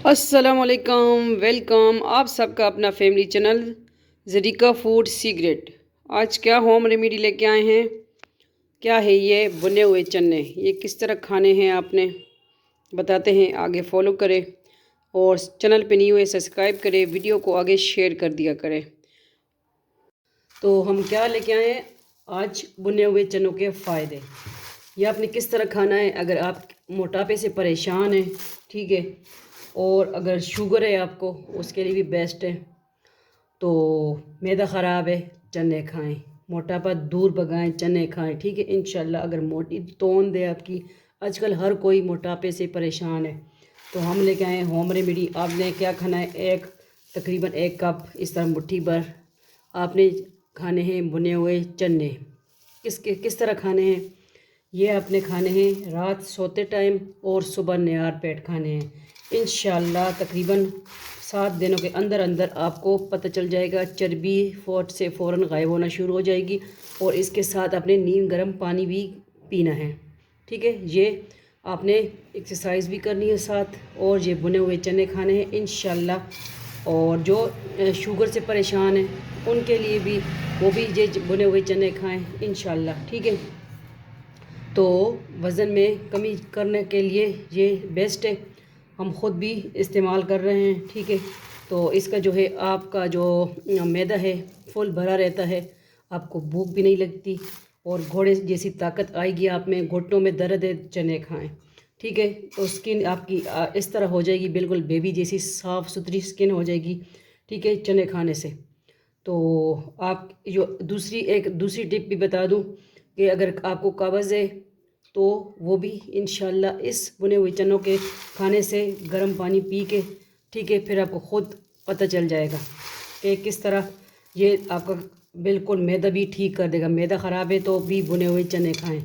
अस्सलामुअलैकुम, वेलकम आप सबका अपना family channel Zarika food secret. आज क्या होम रेमेडी लेके आए हैं। क्या है ये बुने हुए चने, ये किस तरह खाने हैं आपने बताते हैं। आगे फॉलो करें और चैनल पे न्यू है सब्सक्राइब करें, वीडियो को आगे शेयर कर दिया करें। तो हम क्या लेके आए हैं आज, बुने हुए चनों के फ़ायदे। ये आपने किस तरह खाना है अगर आप मोटापे से परेशान हैं, ठीक है, और अगर शुगर है आपको उसके लिए भी बेस्ट है। तो मैदा ख़राब है, चने खाएं, मोटापा दूर भगाएं, चने खाएं, ठीक है इंशाल्लाह। अगर मोटी तोंद है आपकी, आजकल हर कोई मोटापे से परेशान है, तो हम लेके आए होम रेमेडी। आपने क्या खाना है, तकरीबन 1 कप इस तरह मुट्ठी भर आपने खाने हैं बुने हुए चने। किस तरह खाने हैं, ये आपने खाने हैं रात सोते टाइम और सुबह नियार पेट खाने हैं। इंशाल्लाह तकरीबन 7 दिनों के अंदर अंदर आपको पता चल जाएगा, चर्बी फोट से फ़ौरन गायब होना शुरू हो जाएगी। और इसके साथ आपने नीम गर्म पानी भी पीना है, ठीक है। ये आपने एक्सरसाइज भी करनी है साथ, और ये बुने हुए चने खाने हैं इंशाल्लाह। और जो शुगर से परेशान हैं उनके लिए भी वो भी ये बुने हुए चने खाएं इंशाल्लाह, ठीक है। तो वज़न में कमी करने के लिए ये बेस्ट है, हम ख़ुद भी इस्तेमाल कर रहे हैं, ठीक है। तो इसका जो है आपका जो मैदा है फुल भरा रहता है, आपको भूख भी नहीं लगती और घोड़े जैसी ताकत आएगी आप में। घुटनों में दर्द है, चने खाएं, ठीक है। तो स्किन आपकी इस तरह हो जाएगी, बिल्कुल बेबी जैसी साफ़ सुथरी स्किन हो जाएगी, ठीक है, चने खाने से। तो आप जो दूसरी टिप भी बता दूं कि अगर आपको कब्ज़ है तो वो भी इंशाल्लाह इस बुने हुए चनों के खाने से गर्म पानी पी के, ठीक है, फिर आपको ख़ुद पता चल जाएगा कि किस तरह ये आपका बिल्कुल मैदा भी ठीक कर देगा। मैदा ख़राब है तो भी बुने हुए चने खाएं।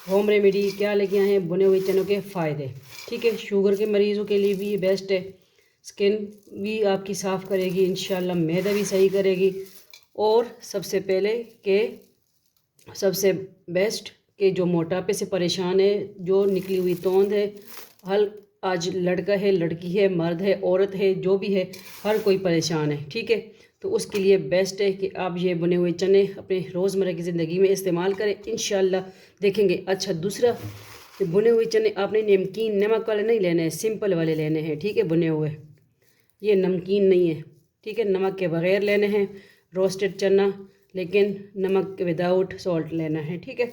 होम रेमेडी क्या लेके आए हैं, बुने हुए चनों के फ़ायदे, ठीक है। शुगर के मरीज़ों के लिए भी ये बेस्ट है, स्किन भी आपकी साफ़ करेगी इंशाल्लाह, मैदा भी सही करेगी। और सबसे बेस्ट कि जो मोटापे से परेशान है, जो निकली हुई तोंद है, आज लड़का है, लड़की है, मर्द है, औरत है, जो भी है, हर कोई परेशान है, ठीक है। तो उसके लिए बेस्ट है कि आप ये बुने हुए चने अपने रोज़मर्रा की ज़िंदगी में इस्तेमाल करें इंशाल्लाह, देखेंगे। अच्छा, दूसरा, बुने हुए चने आपने नमकीन नमक वाले नहीं लेने हैं, सिंपल वाले लेने हैं, ठीक है। बुने हुए, ये नमकीन नहीं है, ठीक है, नमक के बग़ैर लेने हैं। रोस्टेड चना, लेकिन नमक विदाउट सॉल्ट लेना है, ठीक है।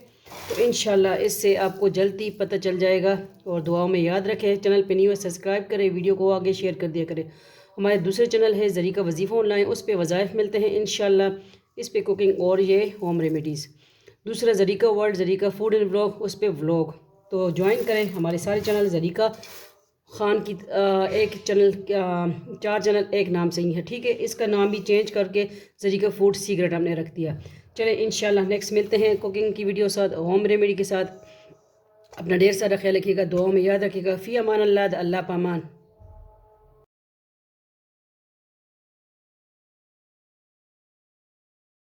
तो इंशाल्लाह इससे आपको जल्दी पता चल जाएगा। और दुआओं में याद रखें, चैनल पे न्यू है सब्सक्राइब करें, वीडियो को आगे शेयर कर दिया करें। हमारे दूसरे चैनल है ज़रीका वजीफ़ा ऑनलाइन, उस पर वज़ाइफ मिलते हैं इंशाल्लाह, इस पे कुकिंग और ये होम रेमेडीज़। दूसरा Zarika world, Zarika food and vlog, उस पर व्लॉग। तो ज्वाइन करें हमारे सारे चैनल। ज़रीका ख़ान की एक चैनल, 4 चैनल एक नाम से ही है, ठीक है। इसका नाम भी चेंज करके ज़रीका फूड सीक्रेट हमने रख दिया। चले इंशाल्लाह नेक्स्ट मिलते हैं कुकिंग की वीडियो साथ, होम रेमेडी के साथ। अपना ढेर सारा ख्याल रखिएगा, दुआओं में याद रखिएगा। फ़ी अमान अल्लाह, अल्लाह पामान।